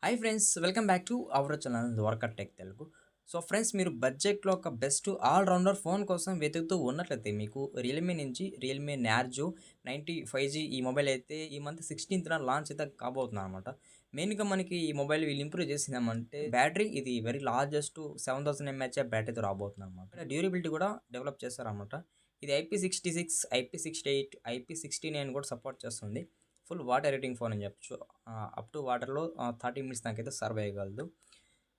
Hi friends, welcome back to our channel Dwaraka tech Telugu. So friends, మీరు బడ్జెట్‌లో ఒక best all rounder phone కోసం వెతుకుతూ ఉన్నట్లయితే మీకు రియల్‌మీ నుంచి రియల్‌మీ నార్జో 90 5G ఈ మొబైల్ అయితే ఈ మంత్ 16థ్ లాంచ్ అయితే కాబోతుందనమాట. మెయిన్‌గా మనకి ఈ మొబైల్ వీళ్ళు ఇంప్రూవ్ చేసిందేమంటే బ్యాటరీ ఇది వెరీ లార్జెస్ట్ 7000 ఎంఏహెచ్ బ్యాటరీతో రాబోతుందనమాట. డ్యూరబిలిటీ కూడా డెవలప్ చేశారనమాట. ఇది IP66, IP68, IP69 కూడా సపోర్ట్ చేస్తుంది. ఫుల్ వాటర్ రేటింగ్ ఫోన్ అని చెప్పొచ్చు. అప్ టు వాటర్‌లో 30 మినిట్స్ దాకైతే సర్వైవ్ అయ్యగలదు.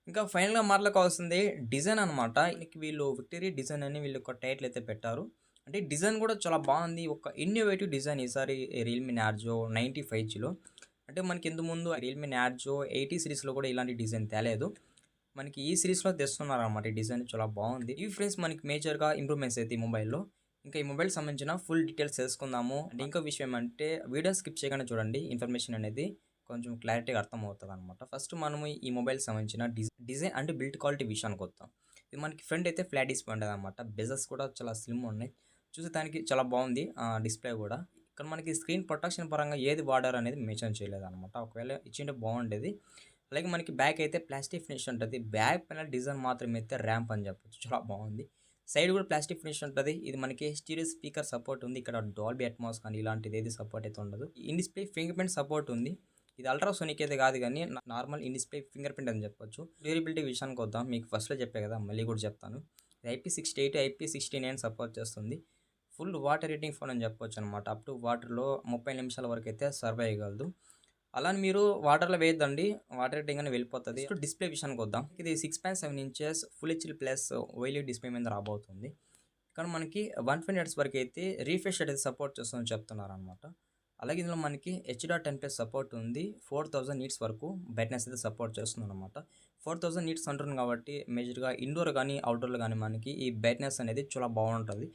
ఇంకా ఫైనల్‌గా మాట్లాడుకోవాల్సింది డిజైన్ అనమాట. దీనికి వీళ్ళు విక్టరీ డిజైన్ అని వీళ్ళు ఒక టైటిల్ అయితే పెట్టారు. అంటే డిజైన్ కూడా చాలా బాగుంది. ఒక ఇన్నోవేటివ్ డిజైన్ ఈసారి రియల్‌మీ నార్జో 90 5Gలో. అంటే మనకి ఇంతకుముందు రియల్‌మీ నార్జో 80 సిరీస్‌లో కూడా ఇలాంటి డిజైన్ తేలేదు. మనకి ఈ సిరీస్‌లో తెస్తున్నారనమాట. ఈ డిజైన్ చాలా బాగుంది. ఇవి ఫ్రెండ్స్ మనకి మేజర్‌గా ఇంప్రూవ్‌మెంట్స్ అయితే ఈ మొబైల్‌లో. ఇంకా ఈ మొబైల్ సంబంధించిన ఫుల్ డీటెయిల్స్ తెలుసుకుందాము. అండ్ ఇంకో విషయం ఏమంటే వీడియోని స్కిప్ చేయకుండా చూడండి. ఇన్ఫర్మేషన్ అనేది కొంచెం క్లారిటీగా అర్థమవుతదనమాట. ఫస్ట్ మనము ఈ మొబైల్‌కి సంబంధించిన డిజైన్ అండ్ బిల్డ్ క్వాలిటీ విషయానికొద్దాం. ఇది మనకి ఫ్రంట్ అయితే ఫ్లాట్ డిస్ప్లే ఉంటదనమాట. బెజెస్ కూడా చాలా స్లిమ్ ఉన్నాయి. చూసేదానికి చాలా బాగుంది డిస్ప్లే కూడా. ఇక్కడ మనకి స్క్రీన్ ప్రొటెక్షన్ పరంగా ఏది వాడారు అనేది మెన్షన్ చేయలేదనమాట. ఒకవేళ ఇచ్చింటే బాగుండేది. అలాగే మనకి బ్యాక్ అయితే ప్లాస్టిక్ ఫినిష్ ఉంటది. బ్యాక్ పైనల్ డిజైన్ మాత్రం అయితే ర్యాంప్ అని చెప్పొచ్చు. చాలా బాగుంది. సైడ్ కూడా ప్లాస్టిక్ ఫినిష్ ఉంటది. ఇది మనకి స్టీరియో స్పీకర్ సపోర్ట్ ఉంది. ఇక్కడ డాల్బీ అట్మాస్ కానీ ఇలాంటిది ఏది సపోర్ట్ అయితే ఉండదు. In display finger print support ఉంది. ఇది అల్ట్రాసోనిక్ అయితే కాదు గానీ normal in display finger print అని చెప్పొచ్చు. డ్యూరబిలిటీ విషయానికొద్దాం. మీకు ఫస్ట్‌లో చెప్పా కదా! మళ్ళీ కూడా చెప్తాను. IP68, IP69 సపోర్ట్ చేస్తుంది. ఫుల్ వాటర్ రేటింగ్ ఫోన్ అని చెప్పొచ్చనమాట. అప్ టు వాటర్‌లో 30 నిమిషాల వరకైతే సర్వైవ్ అయ్యగలదు. అలా అని మీరు వాటర్‌లో వేయొద్దండి. వాటర్ రేటింగ్ అని వెళ్ళిపోతది. Next display విషయానికొద్దాం. ఇది 6.7 inches full HD plus OLED display మీద రాబోతుంది. ఇక్కడ మనకి 120 హెర్ట్జ్ వరకైతే రిఫ్రెష్ రేట్ అయితే సపోర్ట్ చేస్తుందని చెప్తున్నారనమాట. అలాగే ఇందులో మనకి H.10+ సపోర్ట్ ఉంది. 4000 నీట్స్ వరకు బ్రైట్‌నెస్ అయితే సపోర్ట్ చేస్తుందనమాట. 4000 నీట్స్ అంటున్నాను కాబట్టి మేజర్‌గా ఇండోర్ గానీ, అవుట్‌డోర్‌లో గానీ మనకి ఈ బ్రైట్‌నెస్ అనేది చాలా బావుంటది.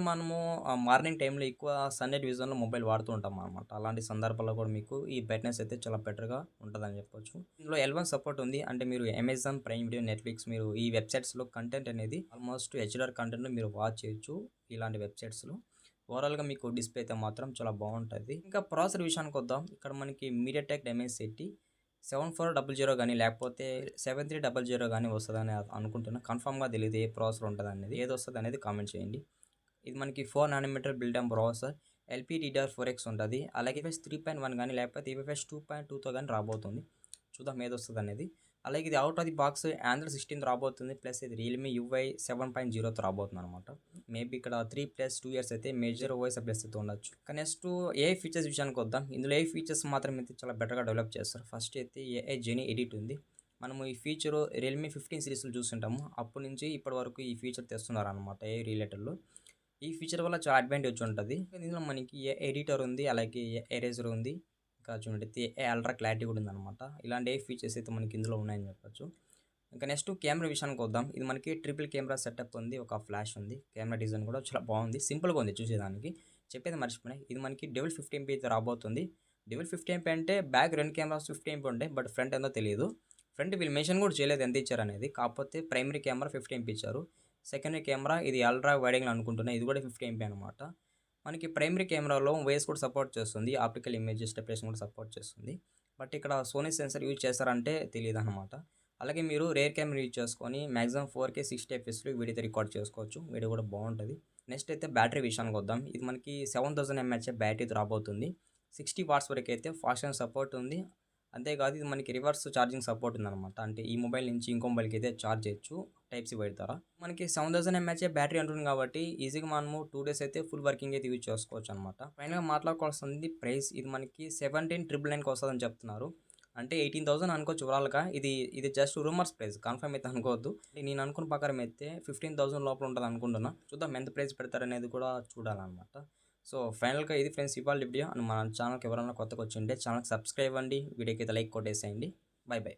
మనము మార్నింగ్ టైంలో ఎక్కువ సన్‌లైట్ విజన్‌లో మొబైల్ వాడుతూ ఉంటామనమాట. అలాంటి సందర్భాల్లో కూడా మీకు ఈ బ్రైట్‌నెస్ అయితే చాలా బెటర్‌గా ఉంటదని చెప్పొచ్చు. ఇందులో L1 సపోర్ట్ ఉంది. అంటే మీరు అమెజాన్ ప్రైమ్ వీడియో, నెట్‌ఫ్లిక్స్ మీరు ఈ వెబ్‌సైట్స్‌లో కంటెంట్ అనేది ఆల్మోస్ట్ హెచ్‌డీఆర్ కంటెంట్‌ని మీరు వాచ్ చేయొచ్చు ఇలాంటి వెబ్‌సైట్స్‌లో. ఓవరాల్‌గా మీకు డిస్‌ప్లే అయితే మాత్రం చాలా బావుంటది. ఇంకా ప్రాసెసర్ విషయానికొద్దాం. ఇక్కడ మనకి మీడియాటెక్ డైమెన్సిటీ 7400 గానీ, లేకపోతే 7300 గానీ వస్తదని అనుకుంటున్నా. కన్ఫర్మ్‌గా తెలీదు ఏ ప్రాసెసర్ ఉంటదనేది. ఏదొస్తదనేది కామెంట్ చేయండి. ఇది మనకి 4 nanometre built in processor. LPDDR4X ఉంటది. అలాగే ఈఫీఎస్ 3.1 గానీ, లేకపోతే ఈఫీఎస్ 2.2తో గానీ రాబోతుంది. చూద్దాం ఏదొస్తదనేది. అలాగే ఇది out of the box Android 16 రాబోతుంది. ప్లస్ ఇది రియల్‌మీ యూఐ 7.0తో రాబోతుందనమాట. మేబీ ఇక్కడ 3+2 ఇయర్స్ అయితే మేజర్ ఓఎస్ అప్డేట్స్ అయితే ఉండొచ్చు. ఇక నెక్స్ట్ ఏఐ ఫీచర్స్ విషయానికొద్దాం. ఇందులో ఏఐ ఫీచర్స్ మాత్రం అయితే చాలా బెటర్‌గా డెవలప్ చేస్తారు. ఫస్ట్ అయితే ఏఐ జెనీ ఎడిట్ ఉంది. మనము ఈ ఫీచరు రియల్‌మీ 15 సిరీస్‌లో చూసుంటాము. అప్పటి నుంచి ఇప్పటి వరకు ఈ ఫీచర్ తెస్తున్నారనమాట ఏఐ రిలేటెడ్‌లో. ఈ ఫీచర్ వల్ల చాలా అడ్వాంటేజ్ ఉంటది. ఇందులో మనకి ఎడిటర్ ఉంది. అలాగే ఎరేజర్ ఉంది. ఇంకా చూడైతే అల్ట్రా క్లారిటీ కూడా ఉందనమాట. ఇలాంటి ఫీచర్స్ అయితే మనకి ఇందులో ఉన్నాయని చెప్పొచ్చు. ఇంకా నెక్స్ట్ కెమెరా విషయానికి వద్దాం. ఇది మనకి ట్రిపుల్ కెమెరా సెటప్ ఉంది. ఒక ఫ్లాష్ ఉంది. కెమెరా డిజైన్ కూడా చాలా బాగుంది. సింపుల్‌గా ఉంది చూసేదానికి. చెప్పేది మర్చిపోయినా. ఇది మనకి డెవిల్ 50 ఎంపీ అయితే రాబోతుంది. డెవిల్ 50 ఎంపీ అంటే బ్యాక్ 2 కెమెరాస్ 50 ఎంపీ ఉంటాయి. బట్ ఫ్రంట్ ఎంతో తెలీదు. ఫ్రంట్ వీళ్ళు మెన్షన్ కూడా చేయలేదు ఎంత ఇచ్చారనేది. కాకపోతే ప్రైమరీ కెమెరా 50 ఎంపీ ఇచ్చారు. సెకండరీ కెమెరా ఇది అల్ట్రా వైడ్ యాంగిల్ అనుకుంటున్నా. ఇది కూడా 50 ఎంపీ అనమాట. మనకి ప్రైమరీ కెమెరాలో వాయిస్ కూడా సపోర్ట్ చేస్తుంది. ఆప్టికల్ ఇమేజ్ స్టెబిలైజేషన్ కూడా సపోర్ట్ చేస్తుంది. బట్ ఇక్కడ సోనీ సెన్సార్ యూజ్ చేస్తారంటే తెలీదనమాట. అలాగే మీరు రేర్ కెమెరా యూజ్ చేసుకొని మాక్సిమం 4K 60 ఎఫ్‌పిఎస్‌లో వీడియో అయితే రికార్డ్ చేసుకోవచ్చు. వీడియో కూడా బాగుంటది. నెక్స్ట్ అయితే బ్యాటరీ విషయానికి వద్దాం. ఇది మనకి 7000 ఎంఏహెచ్ బ్యాటరీతో రాబోతుంది. 60 వాట్స్ వరకు అయితే ఫాస్ట్ ఛార్జింగ్ సపోర్ట్ ఉంది. అంతేకాదు ఇది మనకి రివర్స్ ఛార్జింగ్ సపోర్ట్ ఉందనమాట. అంటే ఈ మొబైల్ నుంచి ఇంకో మొబైల్‌కి అయితే ఛార్జ్ చేయొచ్చు టైప్ సి వైర్ ద్వారా. మనకి 7000 ఎంఏహెచ్ బ్యాటరీ అంటుంది కాబట్టి ఈజీగా మనము 2 డేస్ అయితే ఫుల్ వర్కింగ్ అయితే యూజ్ చేసుకోవచ్చనమాట. ఫైనల్‌గా మాట్లాడుకోవాల్సింది ప్రైస్. ఇది మనకి 17,999కి వస్తదని చెప్తున్నారు. అంటే 18,000 అనుకోవచ్చు ఓవరాల్‌గా. ఇది జస్ట్ రూమర్స్ ప్రైస్. కన్ఫర్మ్ అయితే అనుకోవద్దు. నేను అనుకున్న ప్రకారం అయితే 15,000 లోపల ఉంటదనుకుంటున్నా. చూద్దాం ఎంత ప్రైస్ పెడతారనేది కూడా చూడాలనమాట. సో ఫైనల్‌గా ఇది ఫ్రెండ్స్ ఇవాల్టి వీడియో. అండ్ మన ఛానల్‌కి ఎవరైనా కొత్తగా వచ్చుంటే ఛానల్‌కి సబ్స్క్రైబ్ అవ్వండి. వీడియోకి అయితే లైక్ కొట్టేసేయండి. By by.